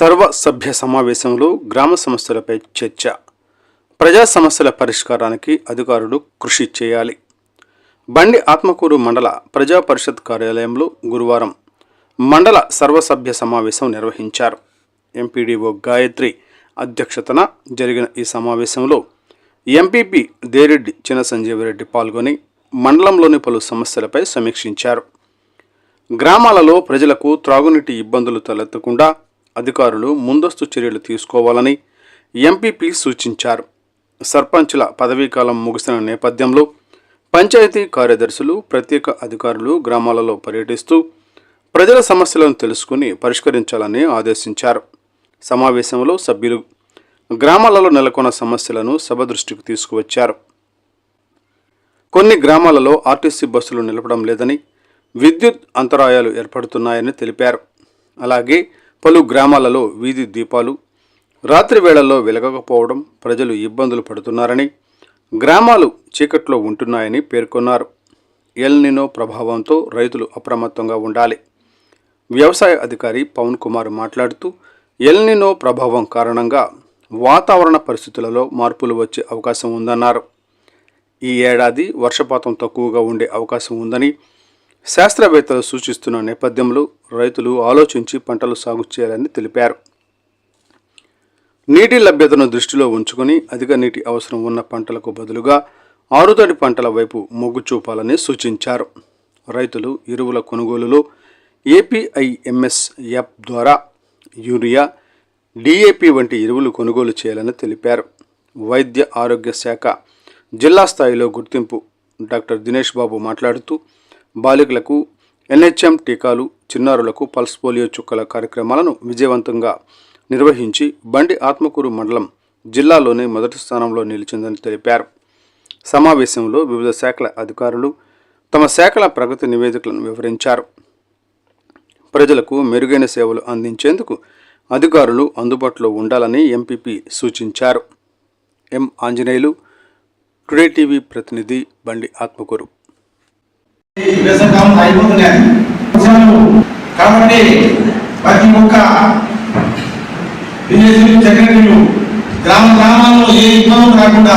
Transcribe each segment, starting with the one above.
సర్వ సభ్య సమావేశంలో గ్రామ సమస్యలపై చర్చ. ప్రజా సమస్యల పరిష్కారానికి అధికారులు కృషి చేయాలి. బండి ఆత్మకూరు మండల ప్రజా పరిషత్ కార్యాలయంలో గురువారం మండల సర్వసభ్య సమావేశం నిర్వహించారు. ఎంపీడీఓ గాయత్రి అధ్యక్షతన జరిగిన ఈ సమావేశంలో ఎంపీపీ దేరెడ్డి చిన్న సంజీవరెడ్డి పాల్గొని మండలంలోని పలు సమస్యలపై సమీక్షించారు. గ్రామాలలో ప్రజలకు త్రాగునీటి ఇబ్బందులు తలెత్తకుండా అధికారులు ముందస్తు చర్యలు తీసుకోవాలని ఎంపీపీ సూచించారు. సర్పంచుల పదవీకాలం ముగిసిన నేపథ్యంలో పంచాయతీ కార్యదర్శులు, ప్రత్యేక అధికారులు గ్రామాలలో పర్యటిస్తూ ప్రజల సమస్యలను తెలుసుకుని పరిష్కరించాలని ఆదేశించారు. సమావేశంలో సభ్యులు గ్రామాలలో నెలకొన్న సమస్యలను సభ దృష్టికి తీసుకువచ్చారు. కొన్ని గ్రామాలలో ఆర్టీసీ బస్సులు నిలపడం లేదని, విద్యుత్ అంతరాయాలు ఏర్పడుతున్నాయని తెలిపారు. అలాగే పలు గ్రామాలలో వీధి దీపాలు రాత్రి వేళల్లో వెలగకపోవడం ప్రజలు ఇబ్బందులు పడుతున్నారని, గ్రామాలు చీకట్లో ఉంటున్నాయని పేర్కొన్నారు. ఎల్ నినో ప్రభావంతో రైతులు అప్రమత్తంగా ఉండాలి. వ్యవసాయ అధికారి పవన్ కుమార్ మాట్లాడుతూ ఎల్ నినో ప్రభావం కారణంగా వాతావరణ పరిస్థితులలో మార్పులు వచ్చే అవకాశం ఉందన్నారు. ఈ ఏడాది వర్షపాతం తక్కువగా ఉండే అవకాశం ఉందని శాస్త్రవేత్తలు సూచిస్తున్న నేపథ్యంలో రైతులు ఆలోచించి పంటలు సాగు చేయాలని తెలిపారు. నీటి లభ్యతను దృష్టిలో ఉంచుకుని అధిక నీటి అవసరం ఉన్న పంటలకు బదులుగా ఆరుతడి పంటల వైపు మొగ్గు చూపాలని సూచించారు. రైతులు ఎరువుల కొనుగోలులో ఏపీఐఎంఎస్ యాప్ ద్వారా యూరియా, డిఏపి వంటి ఎరువులు కొనుగోలు చేయాలని తెలిపారు. వైద్య ఆరోగ్య శాఖ జిల్లా స్థాయిలో గుర్తింపు డాక్టర్ దినేష్ బాబు మాట్లాడుతూ బాలికలకు ఎన్హెచ్ఎం టీకాలు, చిన్నారులకు పల్స్ పోలియో చుక్కల కార్యక్రమాలను విజయవంతంగా నిర్వహించి బండి ఆత్మకూరు మండలం జిల్లాలోనే మొదటి స్థానంలో నిలిచిందని తెలిపారు. సమావేశంలో వివిధ శాఖల అధికారులు తమ శాఖల ప్రగతి నివేదికలను వివరించారు. ప్రజలకు మెరుగైన సేవలు అందించేందుకు అధికారులు అందుబాటులో ఉండాలని ఎంపీపీ సూచించారు. ఎం ఆంజనేయులు, టుడే టీవీ ప్రతినిధి, బండి ఆత్మకూరు. కాబట్టి ప్రతి ఒక్క సెక్రటరీలు గ్రామాల్లో ఏ ఇబ్బందులు రాకుండా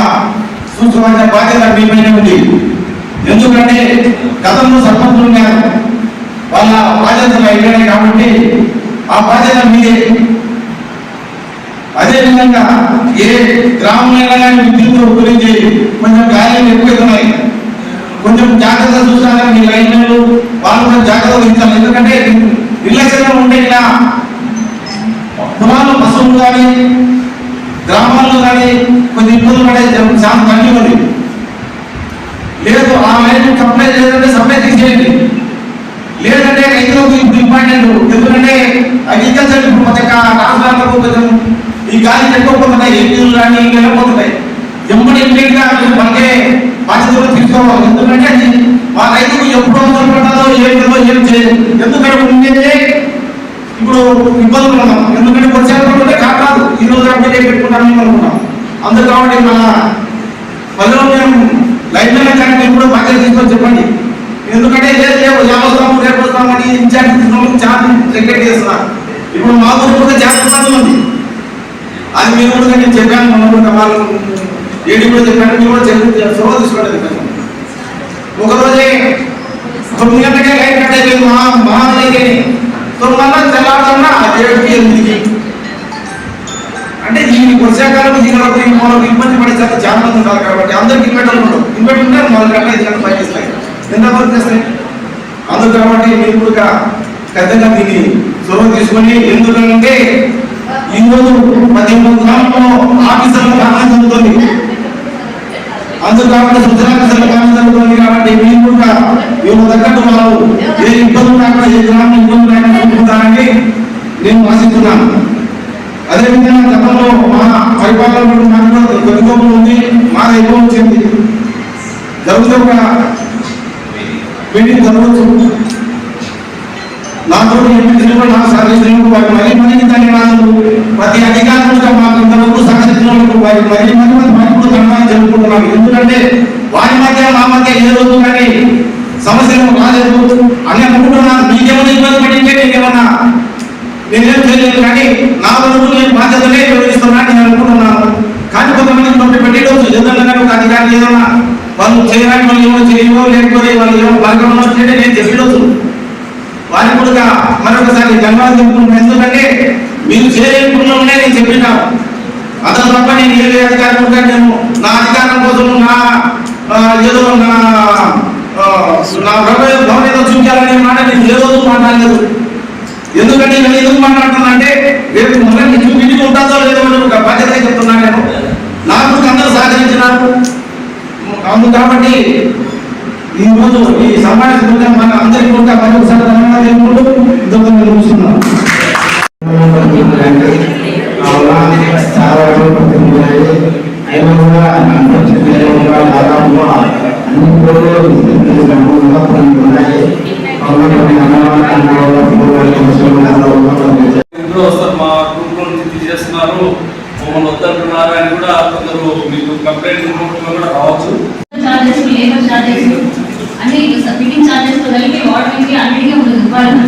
చూసుకోవాల్సిన బాధ్యత మీపైనే ఉంది. ఎందుకంటే గతంలో సర్పంచులు ఉన్నారు, వాళ్ళ బాధ్యతలు అయిపోయినాయి కాబట్టి ఆ బాధ్యత మీదే. అదేవిధంగా ఏ గ్రామంలో విద్యుత్ గురించి కొంచెం గాయాలు ఎక్కువైతున్నాయి, కొంచెం జాగ్రత్త చూసారా మీ లైన్లు వాళ్ళు కొంచెం జాగ్రత్త వహించాలి. ఎందుకంటే నిర్లక్ష్యంగా ఉండే ఇలా పొలాలు పశువులు కానీ గ్రామాల్లో కానీ కొన్ని ఇబ్బందులు పడే చాలా తగ్గిపోయి లేదు. ఆ లైన్ సప్లై లేదంటే సప్లై తీసేయండి. లేదంటే రైతులకు ఇప్పుడు ఇంపార్టెంట్, ఎందుకంటే అగ్రికల్చర్ ఇప్పుడు ప్రతి ఒక్క రాష్ట్రాలకు కొంచెం ఈ గాలి ఎక్కువపోతున్నాయి, ఏపీలు కానీ వెళ్ళిపోతున్నాయి. ఎమ్మడి ఇమ్మీడియట్గా మనకే బాధ్యతలు తీసుకోవాలి. ఎందుకంటే మా రైతుకు ఎప్పుడు అవసరం పడ్డాలో ఏదో ఏం చేయదు. ఎందుకంటే ముందే ఇప్పుడు ఇబ్బందులు ఉన్నాం. ఎందుకంటే వచ్చే కాదు ఈ రోజు అప్డేట్ పెట్టుకుంటామని అనుకున్నాం. అందుకు కాబట్టి మన పదిలో మేము లైన్ కానీ మేము కూడా బాధ్యత తీసుకొని చెప్పండి. ఎందుకంటే వస్తాము రేపు వస్తామని ఇన్ఛార్జ్ తీసుకున్న చాలా నెగ్లెక్ట్ చేస్తున్నారు. ఇప్పుడు మా ఊరు కూడా జాగ్రత్త ఉంది. అది మీరు కూడా నేను చెప్పాను, మనం వాళ్ళు ఏడి కూడా చెప్పాను, మీరు కూడా సోలో తీసుకోలేదు. ఒకరోజే 9 గంటలకే లైట్ కట్ అయిపోయింది మా అయితే 9 తెల్లారుతున్నా 7కి 8కి. అంటే ఈ వర్షాకాలం మనకు ఇబ్బంది పడేసరికి చాలా మంది ఉన్నారు కాబట్టి అందరికి ఇన్వర్టర్లు ఉండవు. ఇన్వర్టర్ ఉంటే 4 గంటల 5 గంటలు పైకి ఇస్తాయి, ఎంత వరకు చేస్తాయి. అందుకు కాబట్టి మీరు కూడా ఖచ్చితంగా దీన్ని చొరవ తీసుకొని, ఎందుకంటే ఈరోజు 13 గ్రామంలో ఆఫీసర్లకు ఆనందం జరుగుతుంది. అందుకు కాబట్టి సూచనలు కాలం జరుగుతుంది. కాబట్టి మీరు కూడా మేము తగ్గట్టు వాళ్ళు ఏ ఇబ్బందులు రాకుండా, ఏ గ్రామం ఇబ్బందులు రాకుండా చూసుకుంటారని నేను ఆశిస్తున్నాను. అదేవిధంగా గతంలో మా పరిపాలన మాకు కొద్దిగోపులు ఉంది, మా ఎక్కువ వచ్చింది జరుగుతూ ఒక మీటింగ్ జరగవచ్చు. నాతో నాకు సహకరించిన వారికి మరీ మరీ ధన్యవాదాలు. ప్రతి అధికారులుగా మాకు ఇంతవరకు సహకరించిన వాళ్ళకు వారికి మరీ మరీ కూడా ధన్యవాదాలు జరుపుకుంటున్నాను. ఎందుకంటే వారి మధ్య మా మధ్య ఏ రోజు కానీ సమస్యలు రాలేదు అని అనుకుంటున్నాను. మీకేమైనా ఇబ్బంది పడింటే మీకేమన్నా నేనేం చేయలేదు, కానీ నా వరకు నేను బాధ్యతలే నిర్వహిస్తున్నాను నేను అనుకుంటున్నాను. కానీ కొంతమంది పంపి పెట్టేయవచ్చు, ఏదన్నా ఒక అధికారులు ఏదన్నా వాళ్ళు చేయడానికి వాళ్ళు ఏమో చేయవో లేకపోతే వాళ్ళు ఏమో బలగమో అంటే నేను చెప్పవచ్చు. వారికి కూడా మరొకసారి ధన్యవాదాలు చెప్పుకుంటున్నాను. ఎందుకంటే మీరు చేయలేని పనులనే నేను చెప్పినాను. అతను తప్ప నేను ఏ అధికారం ఉంటే నేను నా అధికారం కోసం నా ఏదో నా భవన్ ఏదో చూపించాలనే మాట నేను ఏ రోజు మాట్లాడలేదు. ఎందుకంటే నేను ఎందుకు మాట్లాడుతున్నా అంటే రేపు మళ్ళీ చూపించి ఉంటుందో లేదో ఒక బాధ్యత చెప్తున్నాను. నేను నాకు అందరూ సహకరించినారు కాబట్టి ఈరోజు ఈ సమావేశంగా మన అందరికీ కూడా మరొకసారి ధన్యవాదాలు చెప్పుకుంటూ ఇంతకు చూస్తున్నాను. చాలా అయినా కూడా దాదాపుగా అన్ని కోళ్ళు ఉన్నాయి. ఇంట్లో వస్తారు, మా గ్రూప్ నుంచి తీసేస్తున్నారు, మమ్మల్ని వద్దంటున్నారు అని కూడా కొందరు మీకు కంప్లైంట్ కూడా రావచ్చు. అంటే ఫిట్టింగ్ చార్జెస్ కలిపి వాటర్కి అన్నిటికీ ఉంటుంది రూపాయలు.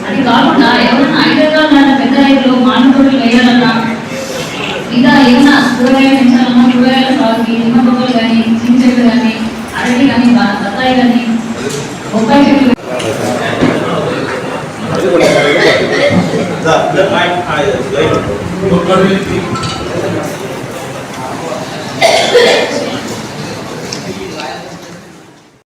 అది కాకుండా ఎవరైనా ఐదర్గా పెద్ద రైతులు మానవులు వేయాలన్నా ఇంకా ఏమైనా కూరగాయలు పెంచాలన్నా కూరగాయల సాగుకి నిమ్మ మొక్కలు కానీ చిన్న చెట్లు కానీ అరటి కానీ బత్తాయి కానీ బొప్పాయి చెట్లు